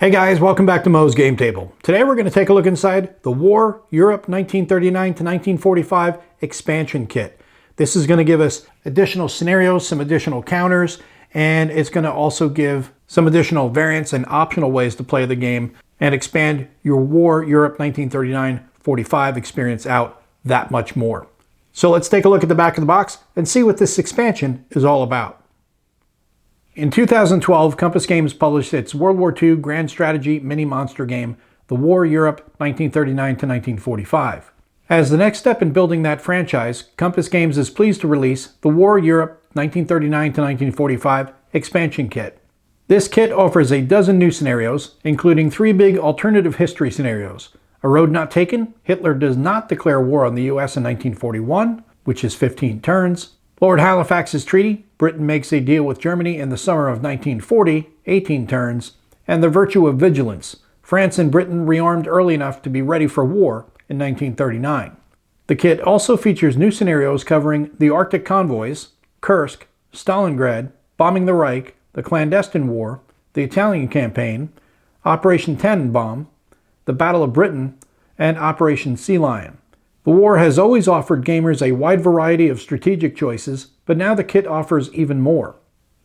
Hey guys, welcome back to Mo's Game Table. Today we're going to take a look inside the War Europe 1939 to 1945 expansion kit. This is going to give us additional scenarios, some additional counters, and it's going to also give some additional variants and optional ways to play the game and expand your War Europe 1939-45 experience out that much more. So let's take a look at the back of the box and see what this expansion is all about. In 2012, Compass Games published its World War II Grand Strategy Mini Monster game, The War Europe 1939 to 1945. As the next step in building that franchise, Compass Games is pleased to release the War Europe 1939 to 1945 expansion kit. This kit offers a dozen new scenarios, including 3 big alternative history scenarios. A Road Not Taken, Hitler does not declare war on the US in 1941, which is 15 turns. Lord Halifax's Treaty, Britain makes a deal with Germany in the summer of 1940, 18 turns, and The Virtue of Vigilance, France and Britain rearmed early enough to be ready for war in 1939. The kit also features new scenarios covering the Arctic convoys, Kursk, Stalingrad, bombing the Reich, the clandestine war, the Italian campaign, Operation Tannenbaum, the Battle of Britain, and Operation Sea Lion. The war has always offered gamers a wide variety of strategic choices, but now the kit offers even more.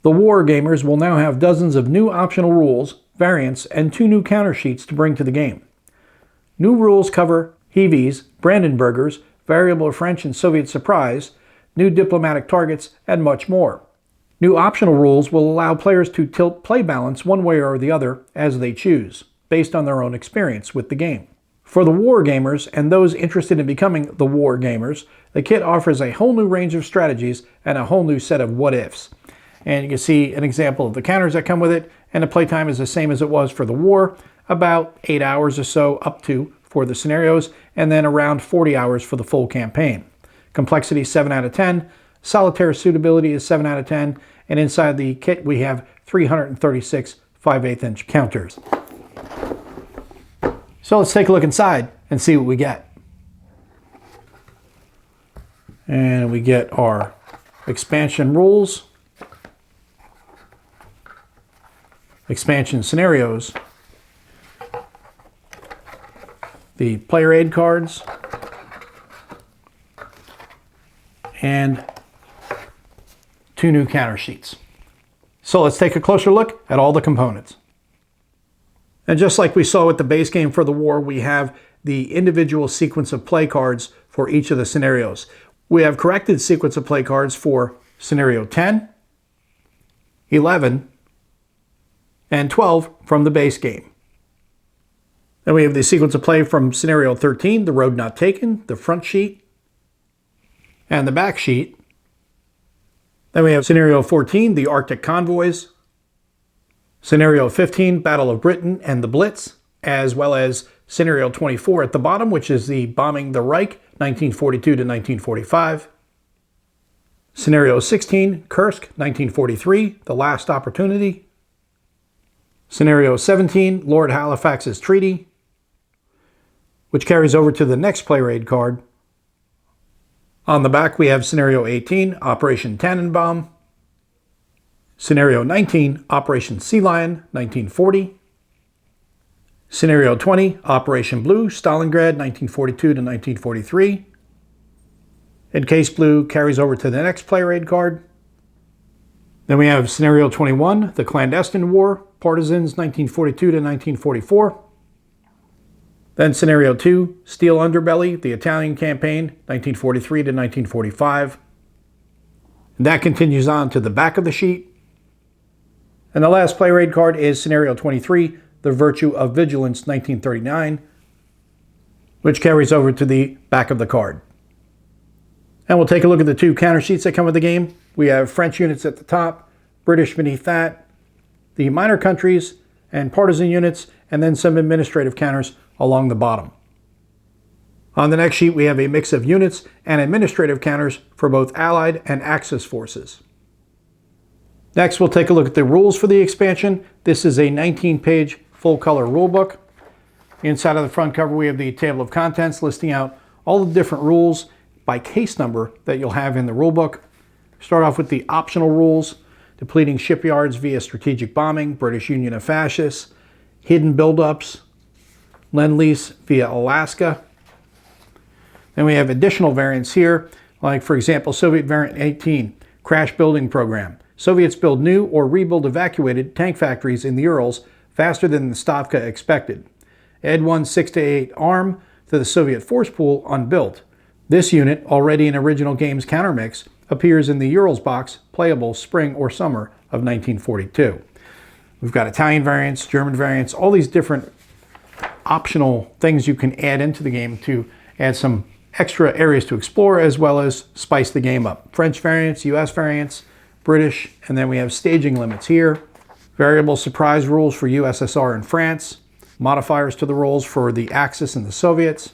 The war gamers will now have dozens of new optional rules, variants, and 2 new counter sheets to bring to the game. New rules cover Heavies, Brandenburgers, variable French and Soviet surprise, new diplomatic targets, and much more. New optional rules will allow players to tilt play balance one way or the other as they choose, based on their own experience with the game. For the war gamers and those interested in becoming the war gamers, the kit offers a whole new range of strategies and a whole new set of what-ifs. And you can see an example of the counters that come with it, and the playtime is the same as it was for the war, about 8 hours or so up to for the scenarios, and then around 40 hours for the full campaign. Complexity 7 out of 10, solitaire suitability is 7 out of 10, and inside the kit we have 336 5/8" counters. So let's take a look inside and see what we get. And we get our expansion rules, expansion scenarios, the player aid cards, and 2 new counter sheets. So let's take a closer look at all the components. And just like we saw with the base game for the war, we have the individual sequence of play cards for each of the scenarios. We have corrected sequence of play cards for scenario 10, 11, and 12 from the base game. Then we have the sequence of play from scenario 13, The Road Not Taken, the front sheet, and the back sheet. Then we have scenario 14, the Arctic convoys, scenario 15, Battle of Britain and the Blitz, as well as scenario 24 at the bottom, which is the Bombing the Reich, 1942 to 1945. Scenario 16, Kursk, 1943, The Last Opportunity. Scenario 17, Lord Halifax's Treaty, which carries over to the next player aid card. On the back we have scenario 18, Operation Tannenbaum. Scenario 19, Operation Sea Lion, 1940. Scenario 20, Operation Blue, Stalingrad, 1942 to 1943. Encased Blue carries over to the next player aid card. Then we have Scenario 21, The Clandestine War, Partisans, 1942 to 1944. Then Scenario 2, Steel Underbelly, The Italian Campaign, 1943 to 1945. And that continues on to the back of the sheet. And the last player aid card is Scenario 23, The Virtue of Vigilance, 1939, which carries over to the back of the card. And we'll take a look at the 2 counter sheets that come with the game. We have French units at the top, British beneath that, the minor countries and partisan units, and then some administrative counters along the bottom. On the next sheet we have a mix of units and administrative counters for both Allied and Axis forces. Next, we'll take a look at the rules for the expansion. This is a 19-page full-color rulebook. Inside of the front cover, we have the table of contents listing out all the different rules by case number that you'll have in the rulebook. Start off with the optional rules: depleting shipyards via strategic bombing, British Union of Fascists, hidden buildups, Lend-Lease via Alaska. Then we have additional variants here, like for example, Soviet variant 18, crash building program. Soviets build new or rebuild evacuated tank factories in the Urals faster than the Stavka expected. Add one 6-8 ARM to the Soviet force pool unbuilt. This unit, already in original game's countermix, appears in the Urals box, playable spring or summer of 1942. We've got Italian variants, German variants, all these different optional things you can add into the game to add some extra areas to explore, as well as spice the game up. French variants, US variants, British, and then we have staging limits here. Variable surprise rules for USSR and France. Modifiers to the rules for the Axis and the Soviets.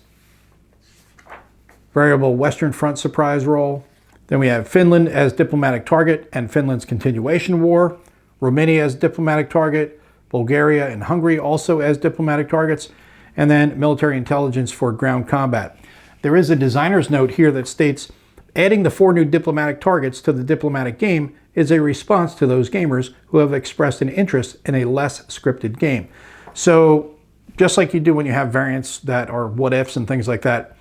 Variable Western Front surprise role. Then we have Finland as diplomatic target and Finland's continuation war. Romania as diplomatic target. Bulgaria and Hungary also as diplomatic targets. And then military intelligence for ground combat. There is a designer's note here that states, adding the 4 new diplomatic targets to the diplomatic game is a response to those gamers who have expressed an interest in a less scripted game. So just like you do when you have variants that are what ifs and things like that,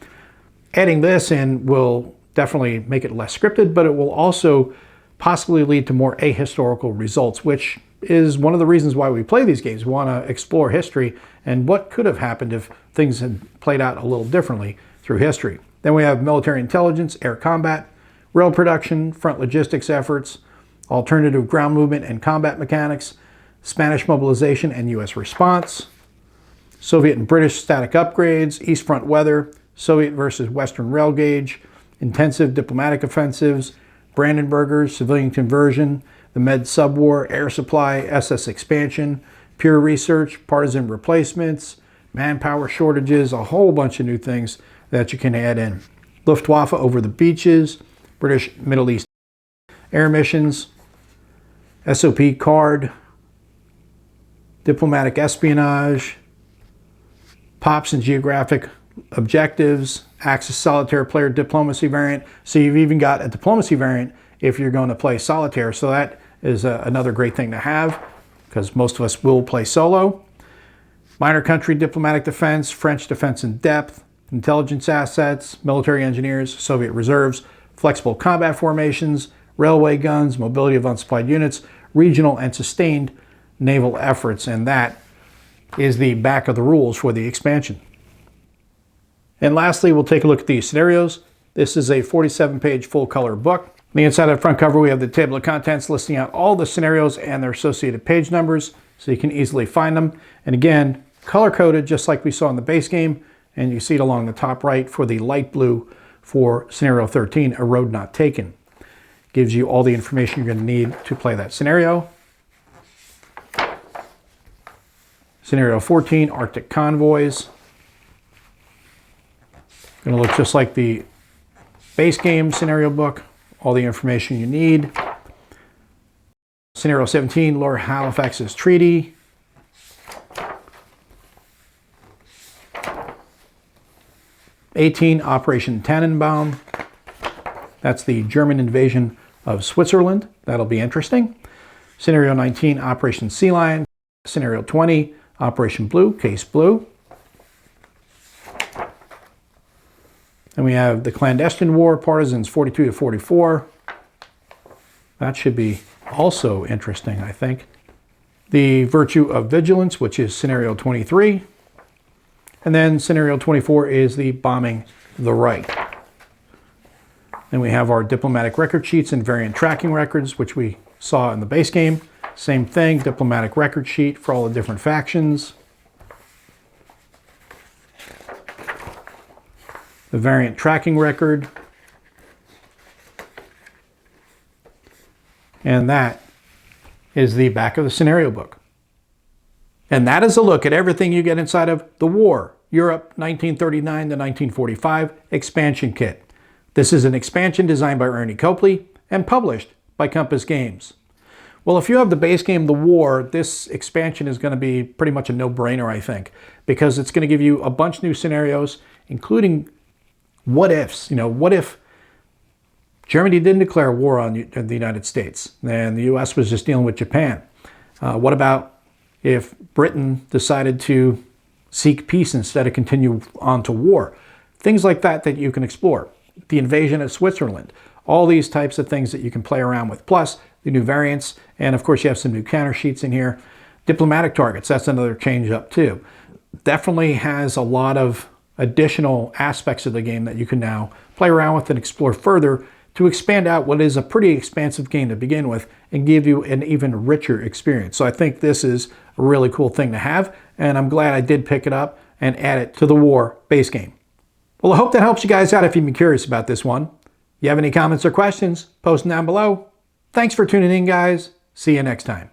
adding this in will definitely make it less scripted, but it will also possibly lead to more ahistorical results, which is one of the reasons why we play these games. We want to explore history and what could have happened if things had played out a little differently through history. Then we have military intelligence, air combat, rail production, front logistics efforts, alternative ground movement and combat mechanics, Spanish mobilization and US response, Soviet and British static upgrades, East Front weather, Soviet versus Western rail gauge, intensive diplomatic offensives, Brandenburgers, civilian conversion, the Med subwar, air supply, SS expansion, pure research, partisan replacements, manpower shortages, a whole bunch of new things that you can add in. Luftwaffe over the beaches, British Middle East air missions, SOP card, diplomatic espionage, POPs and geographic objectives, Axis solitaire player diplomacy variant. So you've even got a diplomacy variant if you're going to play solitaire. So that is another great thing to have, because most of us will play solo. Minor country diplomatic defense, French defense in depth, intelligence assets, military engineers, Soviet reserves, flexible combat formations, railway guns, mobility of unsupplied units, regional and sustained naval efforts. And that is the back of the rules for the expansion. And lastly, we'll take a look at these scenarios. This is a 47-page full-color book. On the inside of the front cover, we have the table of contents listing out all the scenarios and their associated page numbers, so you can easily find them. And again, color-coded just like we saw in the base game, and you see it along the top right for the light blue for Scenario 13, A Road Not Taken. Gives you all the information you're going to need to play that scenario. Scenario 14, Arctic Convoys. Going to look just like the base game scenario book, all the information you need. Scenario 17, Lord Halifax's Treaty. '18, Operation Tannenbaum. That's the German invasion of Switzerland. That'll be interesting. Scenario 19, Operation Sea Lion. Scenario 20, Operation Blue, Case Blue. And we have the Clandestine War, Partisans 42 to 44. That should be also interesting, I think. The Virtue of Vigilance, which is Scenario 23. And then Scenario 24 is the Bombing the Right. Then we have our diplomatic record sheets and variant tracking records, which we saw in the base game. Same thing, diplomatic record sheet for all the different factions. The variant tracking record. And that is the back of the scenario book. And that is a look at everything you get inside of The War, Europe 1939 to 1945 Expansion Kit. This is an expansion designed by Ernie Copley and published by Compass Games. Well, if you have the base game The War, this expansion is going to be pretty much a no-brainer, I think, because it's going to give you a bunch of new scenarios, including what ifs. You know, what if Germany didn't declare war on the United States and the U.S. was just dealing with Japan? What about if Britain decided to seek peace instead of continue on to war. Things like that that you can explore. The invasion of Switzerland. All these types of things that you can play around with. Plus, the new variants, and of course you have some new counter sheets in here. Diplomatic targets, that's another change up too. Definitely has a lot of additional aspects of the game that you can now play around with and explore further to expand out what is a pretty expansive game to begin with and give you an even richer experience. So I think this is a really cool thing to have, and I'm glad I did pick it up and add it to the War base game. Well, I hope that helps you guys out if you've been curious about this one. If you have any comments or questions, post them down below. Thanks for tuning in, guys. See you next time.